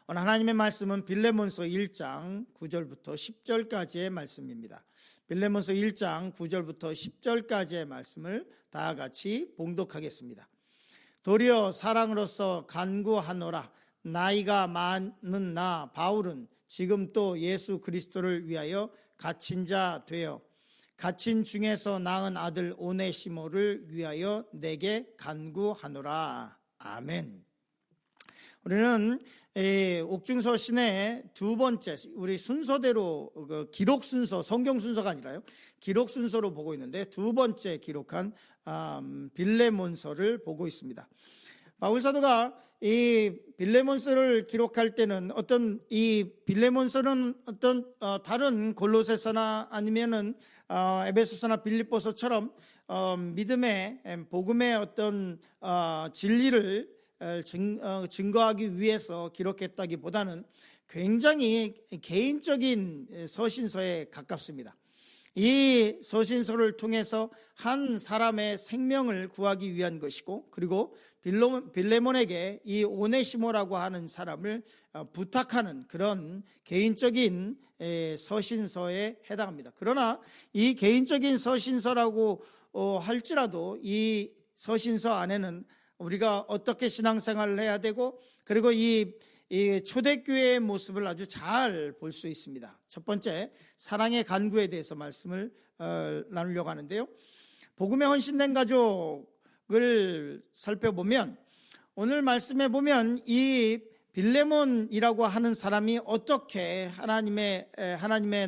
오늘 하나님의 말씀은 빌레몬서 1장 9절부터 10절까지의 말씀입니다. 빌레몬서 1장 9절부터 10절까지의 말씀을 다 같이 봉독하겠습니다. 도리어 사랑으로서 간구하노라. 나이가 많은 나 바울은 지금 또 예수 그리스도를 위하여 갇힌 자 되어 갇힌 중에서 낳은 아들 오네시모를 위하여 내게 간구하노라. 아멘. 우리는 옥중서신의 두 번째, 우리 순서대로 기록 순서, 성경 순서가 아니라요, 기록 순서로 보고 있는데 두 번째 기록한 빌레몬서를 보고 있습니다. 바울 사도가 이 빌레몬서를 기록할 때는 이 빌레몬서는 다른 골로새서나 아니면은 에베소서나 빌립보서처럼 믿음의 복음의 진리를 증거하기 위해서 기록했다기보다는 굉장히 개인적인 서신서에 가깝습니다. 이 서신서를 통해서 한 사람의 생명을 구하기 위한 것이고, 그리고 빌레몬에게 이 오네시모라고 하는 사람을 부탁하는 그런 개인적인 서신서에 해당합니다. 그러나 이 개인적인 서신서라고 할지라도 이 서신서 안에는 우리가 어떻게 신앙생활을 해야 되고, 그리고 이 초대교회의 모습을 아주 잘 볼 수 있습니다. 첫 번째, 사랑의 간구에 대해서 말씀을 나누려고 하는데요. 복음에 헌신된 가족을 살펴보면, 오늘 말씀에 보면 이 빌레몬이라고 하는 사람이 어떻게 하나님의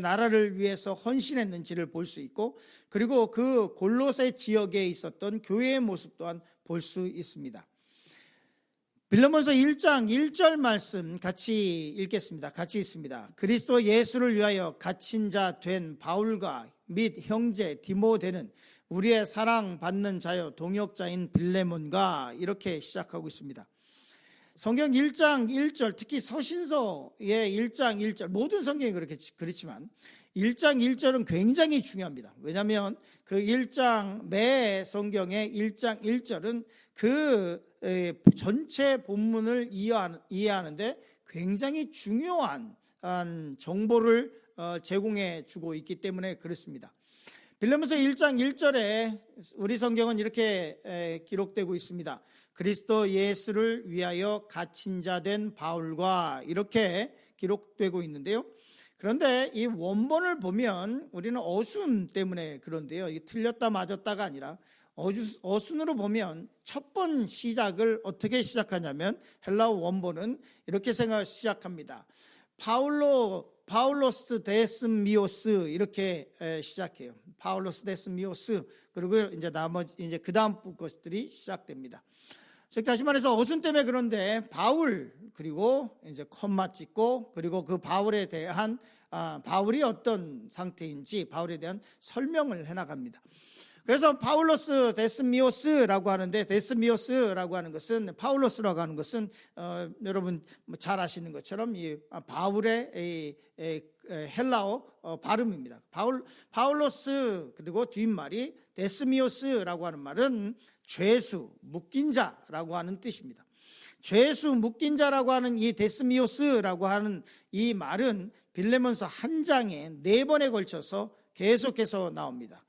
나라를 위해서 헌신했는지를 볼 수 있고, 그리고 그 골로새 지역에 있었던 교회의 모습 또한 볼 수 있습니다. 빌레몬서 1장 1절 말씀 같이 읽겠습니다. 같이 있습니다. 그리스도 예수를 위하여 갇힌 자 된 바울과 및 형제 디모데는 우리의 사랑받는 자여 동역자인 빌레몬과, 이렇게 시작하고 있습니다. 성경 1장 1절, 특히 서신서의 1장 1절, 모든 성경이 그렇지만 1장 1절은 굉장히 중요합니다. 왜냐하면 그 1장, 매 성경의 1장 1절은 그 전체 본문을 이해하는데 굉장히 중요한 정보를 제공해 주고 있기 때문에 그렇습니다. 빌레몬서 1장 1절에 우리 성경은 이렇게 기록되고 있습니다. 그리스도 예수를 위하여 갇힌 자 된 바울과, 이렇게 기록되고 있는데요. 그런데 이 원본을 보면 우리는 어순 때문에 그런데요, 이게 틀렸다 맞았다가 아니라 어순으로 보면 첫 번 시작을 어떻게 시작하냐면, 헬라어 원본은 이렇게 시작합니다. 파울로스 데스미오스, 이렇게 시작해요. 파울로스 데스미오스. 그리고 이제 그 다음 것들이 시작됩니다. 즉 다시 말해서 어순 때문에 그런데 바울, 그리고 이제 콤마 찍고, 그리고 그 바울에 대한 바울이 어떤 상태인지 바울에 대한 설명을 해나갑니다. 그래서 파울로스 데스미오스라고 하는데, 데스미오스라고 하는 것은, 파울로스라고 하는 것은 여러분 잘 아시는 것처럼 이 바울의 헬라어 발음입니다. 파울로스, 그리고 뒷말이 데스미오스라고 하는 말은 죄수, 묶인 자라고 하는 뜻입니다. 죄수, 묶인 자라고 하는 이 데스미오스라고 하는 이 말은 빌레몬서 한 장에 4번에 걸쳐서 계속해서 나옵니다.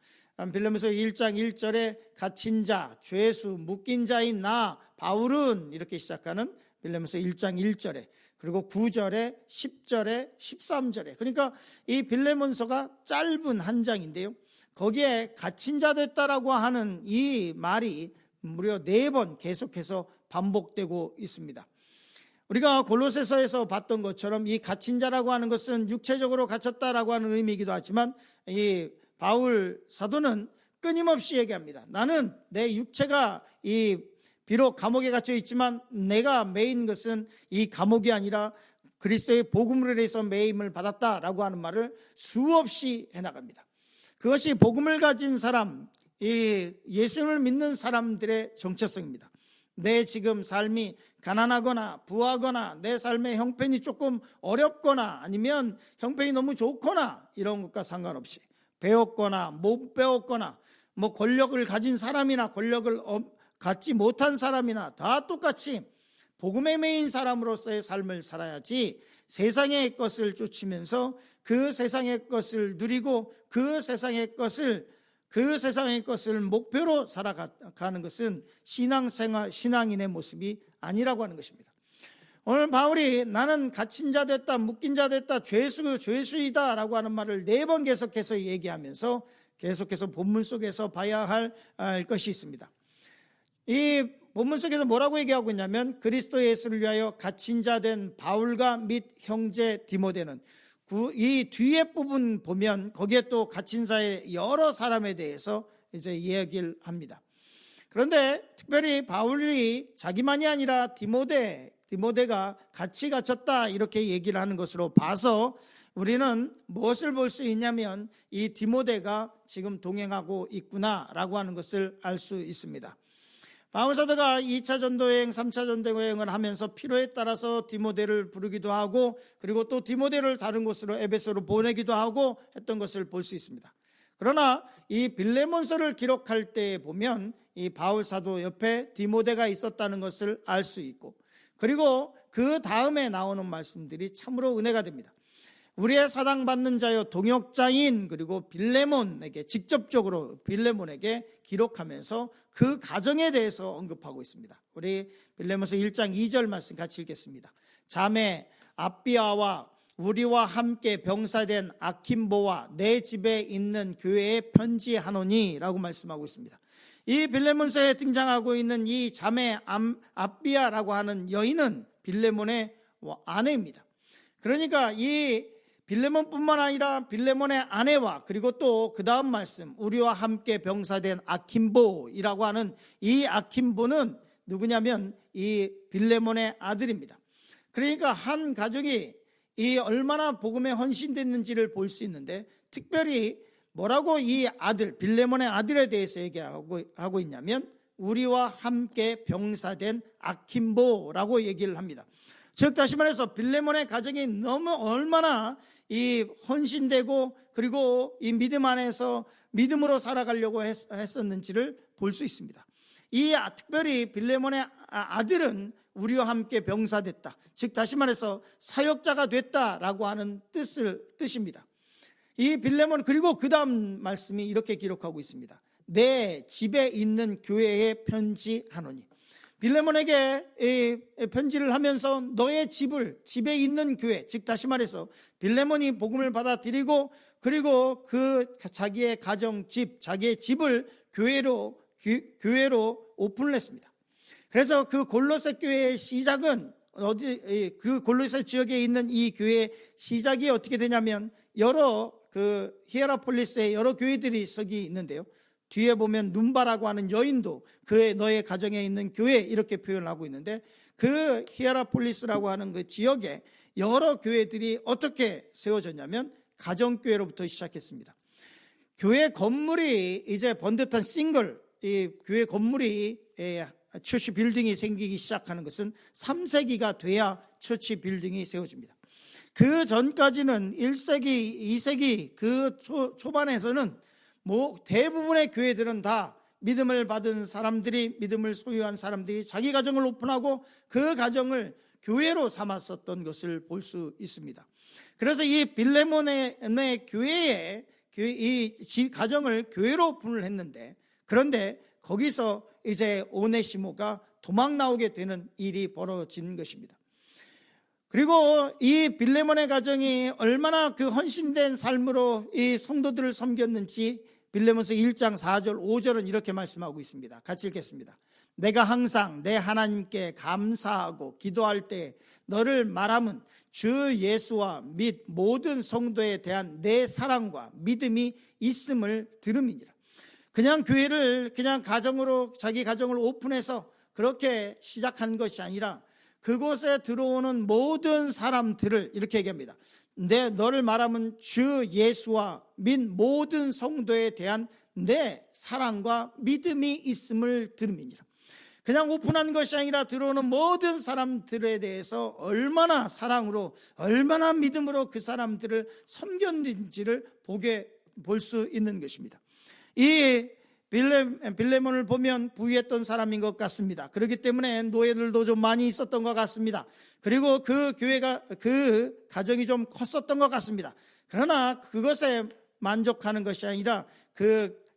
빌레몬서 1장 1절에 갇힌 자, 죄수, 묶인 자인 나 바울은, 이렇게 시작하는 빌레몬서 1장 1절에, 그리고 9절에, 10절에, 13절에, 그러니까 이 빌레몬서가 짧은 한 장인데요, 거기에 갇힌 자 됐다라고 하는 이 말이 무려 4번 계속해서 반복되고 있습니다. 우리가 골로새서에서 봤던 것처럼 이 갇힌 자라고 하는 것은 육체적으로 갇혔다라고 하는 의미이기도 하지만, 이 바울 사도는 끊임없이 얘기합니다. 나는 내 육체가 비록 감옥에 갇혀 있지만 내가 매인 것은 이 감옥이 아니라 그리스도의 복음으로 인해서 매임을 받았다라고 하는 말을 수없이 해나갑니다. 그것이 복음을 가진 사람, 이 예수님을 믿는 사람들의 정체성입니다. 내 지금 삶이 가난하거나 부하거나 내 삶의 형편이 조금 어렵거나 아니면 형편이 너무 좋거나 이런 것과 상관없이, 배웠거나 못 배웠거나 뭐 권력을 가진 사람이나 권력을 갖지 못한 사람이나 다 똑같이 복음에 매인 사람으로서의 삶을 살아야지 세상의 것을 쫓으면서 그 세상의 것을 누리고 그 세상의 것을 목표로 살아가는 것은 신앙생활, 신앙인의 모습이 아니라고 하는 것입니다. 오늘 바울이 나는 갇힌 자 됐다, 묶인 자 됐다, 죄수이다 라고 하는 말을 4번 계속해서 얘기하면서 계속해서 본문 속에서 봐야 할 것이 있습니다. 이 본문 속에서 뭐라고 얘기하고 있냐면 그리스도 예수를 위하여 갇힌 자 된 바울과 및 형제 디모데는 이 뒤에 부분 보면 거기에 또 갇힌 자의 여러 사람에 대해서 이제 이야기를 합니다. 그런데 특별히 바울이 자기만이 아니라 디모데가 같이 갇혔다 이렇게 얘기를 하는 것으로 봐서 우리는 무엇을 볼 수 있냐면 이 디모데가 지금 동행하고 있구나라고 하는 것을 알 수 있습니다. 바울 사도가 2차 전도여행, 3차 전도여행을 하면서 필요에 따라서 디모데를 부르기도 하고 그리고 또 디모데를 다른 곳으로 에베소로 보내기도 하고 했던 것을 볼 수 있습니다. 그러나 이 빌레몬서를 기록할 때 보면 이 바울 사도 옆에 디모데가 있었다는 것을 알 수 있고 그리고 그 다음에 나오는 말씀들이 참으로 은혜가 됩니다. 우리의 사랑받는 자여 동역자인 그리고 빌레몬에게 직접적으로 빌레몬에게 기록하면서 그 가정에 대해서 언급하고 있습니다. 우리 빌레몬서 1장 2절 말씀 같이 읽겠습니다. 자매 아비아와 우리와 함께 병사된 아킴보와 내 집에 있는 교회에 편지하노니 라고 말씀하고 있습니다. 이 빌레몬서에 등장하고 있는 이 자매 아비아라고 하는 여인은 빌레몬의 아내입니다. 그러니까 이 빌레몬뿐만 아니라 빌레몬의 아내와 그리고 또 그 다음 말씀 우리와 함께 병사된 아킴보이라고 하는 이 아킴보는 누구냐면 이 빌레몬의 아들입니다. 그러니까 한 가족이 이 얼마나 복음에 헌신됐는지를 볼 수 있는데 특별히 뭐라고 이 아들 빌레몬의 아들에 대해서 얘기하고 있냐면 우리와 함께 병사된 아킴보라고 얘기를 합니다. 즉 다시 말해서 빌레몬의 가정이 너무 얼마나 이 헌신되고 그리고 이 믿음 안에서 믿음으로 살아가려고 했었는지를 볼 수 있습니다. 이 특별히 빌레몬의 아들은 우리와 함께 병사됐다. 즉 다시 말해서 사역자가 됐다라고 하는 뜻입니다. 이 빌레몬 그리고 그 다음 말씀이 이렇게 기록하고 있습니다. 내 집에 있는 교회에 편지하노니 빌레몬에게 편지를 하면서 너의 집에 있는 교회 즉 다시 말해서 빌레몬이 복음을 받아들이고 그리고 그 자기의 가정집 자기의 집을 교회로 오픈을 했습니다. 그래서 그 골로새 교회의 시작은 그 골로새 지역에 있는 이 교회의 시작이 어떻게 되냐면 여러 그 히에라폴리스의 여러 교회들이 서기 있는데요. 뒤에 보면 눈바라고 하는 여인도 너의 가정에 있는 교회 이렇게 표현을 하고 있는데 그 히에라폴리스라고 하는 그 지역에 여러 교회들이 어떻게 세워졌냐면 가정교회로부터 시작했습니다. 교회 건물이 이제 번듯한 이 교회 건물이 처치 빌딩이 생기기 시작하는 것은 3세기가 돼야 처치 빌딩이 세워집니다. 그 전까지는 1세기, 2세기 그 초반에서는 대부분의 교회들은 다 믿음을 받은 사람들이 믿음을 소유한 사람들이 자기 가정을 오픈하고 그 가정을 교회로 삼았었던 것을 볼 수 있습니다. 그래서 이 빌레몬의 교회에 이 가정을 교회로 오픈을 했는데 그런데 거기서 이제 오네시모가 도망 나오게 되는 일이 벌어진 것입니다. 그리고 이 빌레몬의 가정이 얼마나 그 헌신된 삶으로 이 성도들을 섬겼는지 빌레몬서 1장 4절 5절은 이렇게 말씀하고 있습니다. 같이 읽겠습니다. 내가 항상 내 하나님께 감사하고 기도할 때 너를 말함은 주 예수와 및 모든 성도에 대한 내 사랑과 믿음이 있음을 들음이니라. 그냥 교회를 그냥 자기 가정을 오픈해서 그렇게 시작한 것이 아니라 그곳에 들어오는 모든 사람들을 이렇게 얘기합니다. 너를 말하면 주 예수와 및 모든 성도에 대한 내 사랑과 믿음이 있음을 들음이니라. 그냥 오픈한 것이 아니라 들어오는 모든 사람들에 대해서 얼마나 사랑으로 얼마나 믿음으로 그 사람들을 섬겼는지를 볼 수 있는 것입니다. 이 빌레몬을 보면 부유했던 사람인 것 같습니다. 그렇기 때문에 노예들도 좀 많이 있었던 것 같습니다. 그리고 그 가정이 좀 컸었던 것 같습니다. 그러나 그것에 만족하는 것이 아니라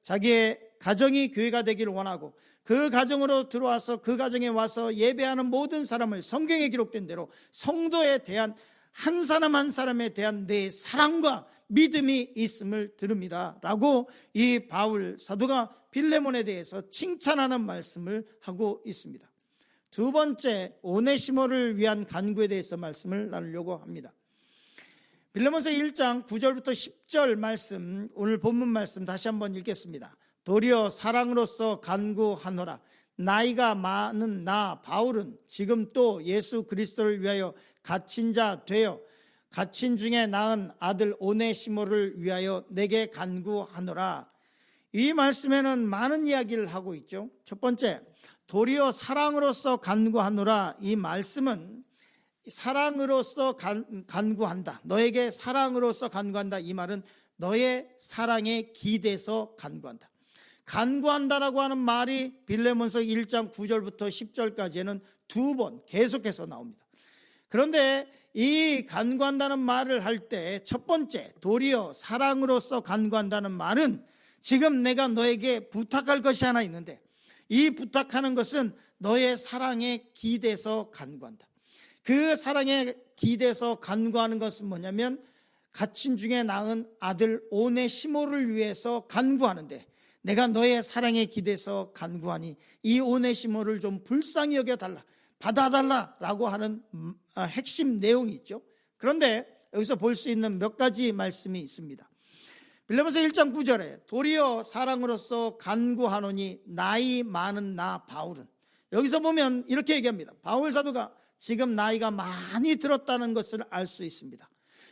자기의 가정이 교회가 되기를 원하고, 그 가정으로 들어와서 그 가정에 와서 예배하는 모든 사람을 성경에 기록된 대로 성도에 대한 한 사람 한 사람에 대한 내 사랑과 믿음이 있음을 들읍니다 라고 이 바울 사도가 빌레몬에 대해서 칭찬하는 말씀을 하고 있습니다. 두 번째, 오네시모를 위한 간구에 대해서 말씀을 나누려고 합니다. 빌레몬서 1장 9절부터 10절 말씀, 오늘 본문 말씀 다시 한번 읽겠습니다. 도리어 사랑으로서 간구하노라. 나이가 많은 나 바울은 지금 또 예수 그리스도를 위하여 갇힌 자 되어 갇힌 중에 낳은 아들 오네시모를 위하여 내게 간구하노라. 이 말씀에는 많은 이야기를 하고 있죠. 첫 번째, 도리어 사랑으로서 간구하노라. 이 말씀은 사랑으로서 간구한다, 너에게 사랑으로서 간구한다, 이 말은 너의 사랑에 기대서 간구한다. 간구한다라고 하는 말이 빌레몬서 1장 9절부터 10절까지에는 두 번 계속해서 나옵니다. 그런데 이 간구한다는 말을 할 때 첫 번째, 도리어 사랑으로서 간구한다는 말은 지금 내가 너에게 부탁할 것이 하나 있는데, 이 부탁하는 것은 너의 사랑에 기대서 간구한다. 그 사랑에 기대서 간구하는 것은 뭐냐면 갇힌 중에 낳은 아들 오네시모를 위해서 간구하는데, 내가 너의 사랑에 기대서 간구하니 이 오네시모를 좀 불쌍히 여겨달라, 받아달라라고 하는 핵심 내용이 있죠. 그런데 여기서 볼 수 있는 몇 가지 말씀이 있습니다. 빌레몬서 1장 9절에 도리어 사랑으로서 간구하노니 나이 많은 나 바울은, 여기서 보면 이렇게 얘기합니다. 바울 사도가 지금 나이가 많이 들었다는 것을 알 수 있습니다.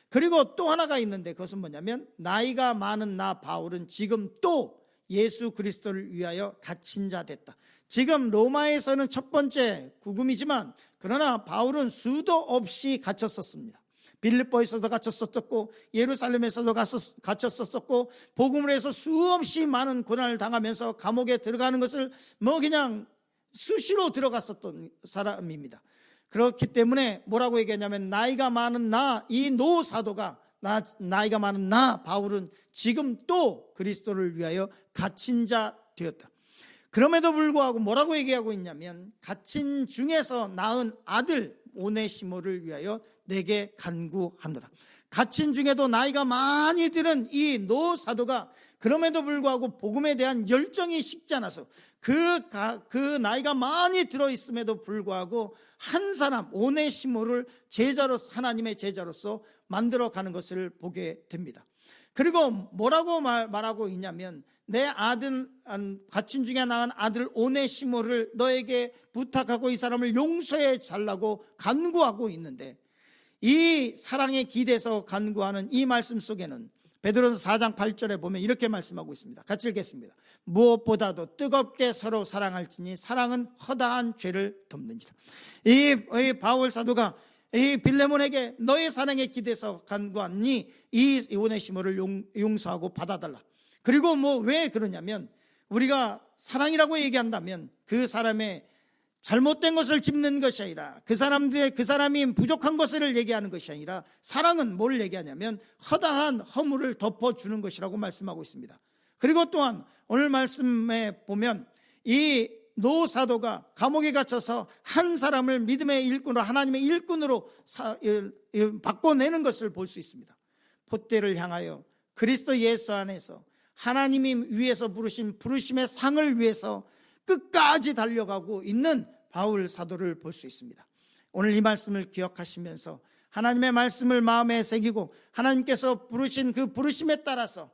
그리고 또 하나가 있는데, 그것은 뭐냐면 나이가 많은 나 바울은 지금 또 예수 그리스도를 위하여 갇힌 자 됐다. 지금 로마에서는 첫 번째 구금이지만, 그러나 바울은 수도 없이 갇혔었습니다. 빌립보에서도 갇혔었고, 예루살렘에서도 갇혔었고, 복음을 해서 수없이 많은 고난을 당하면서 감옥에 들어가는 것을 그냥 수시로 들어갔었던 사람입니다. 그렇기 때문에 뭐라고 얘기하냐면, 나이가 많은 이 노 사도가, 나이가 많은 바울은 지금 또 그리스도를 위하여 갇힌 자 되었다. 그럼에도 불구하고 뭐라고 얘기하고 있냐면, 갇힌 중에서 낳은 아들 오네시모를 위하여 내게 간구하노라. 갇힌 중에도 나이가 많이 들은 이 노 사도가 그럼에도 불구하고 복음에 대한 열정이 식지 않아서 그 나이가 많이 들어있음에도 불구하고 한 사람 오네시모를 제자로서, 하나님의 제자로서 만들어가는 것을 보게 됩니다. 그리고 뭐라고 말하고 있냐면, 내 아들, 갇힌 중에 낳은 아들 오네시모를 너에게 부탁하고 이 사람을 용서해 달라고 간구하고 있는데, 이 사랑에 기대서 간구하는 이 말씀 속에는 베드로서 4장 8절에 보면 이렇게 말씀하고 있습니다. 같이 읽겠습니다. 무엇보다도 뜨겁게 서로 사랑할지니 사랑은 허다한 죄를 덮는지라. 이 바울 사도가 이 빌레몬에게 너의 사랑에 기대서 간구하니 이 오네시모를 용서하고 받아달라. 그리고 왜 그러냐면, 우리가 사랑이라고 얘기한다면 그 사람의 잘못된 것을 짚는 것이 아니라, 그 사람이 부족한 것을 얘기하는 것이 아니라, 사랑은 뭘 얘기하냐면 허다한 허물을 덮어주는 것이라고 말씀하고 있습니다. 그리고 또한 오늘 말씀에 보면 이 노 사도가 감옥에 갇혀서 한 사람을 믿음의 일꾼으로, 하나님의 일꾼으로 바꿔내는 것을 볼 수 있습니다. 폿대를 향하여 그리스도 예수 안에서 하나님이 위에서 부르신 부르심의 상을 위해서 끝까지 달려가고 있는 바울 사도를 볼 수 있습니다. 오늘 이 말씀을 기억하시면서 하나님의 말씀을 마음에 새기고 하나님께서 부르신 그 부르심에 따라서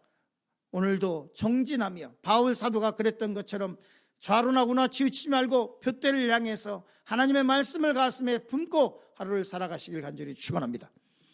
오늘도 정진하며, 바울 사도가 그랬던 것처럼 좌론하거나 치우치지 말고 폿대를 향해서 하나님의 말씀을 가슴에 품고 하루를 살아가시길 간절히 축원합니다.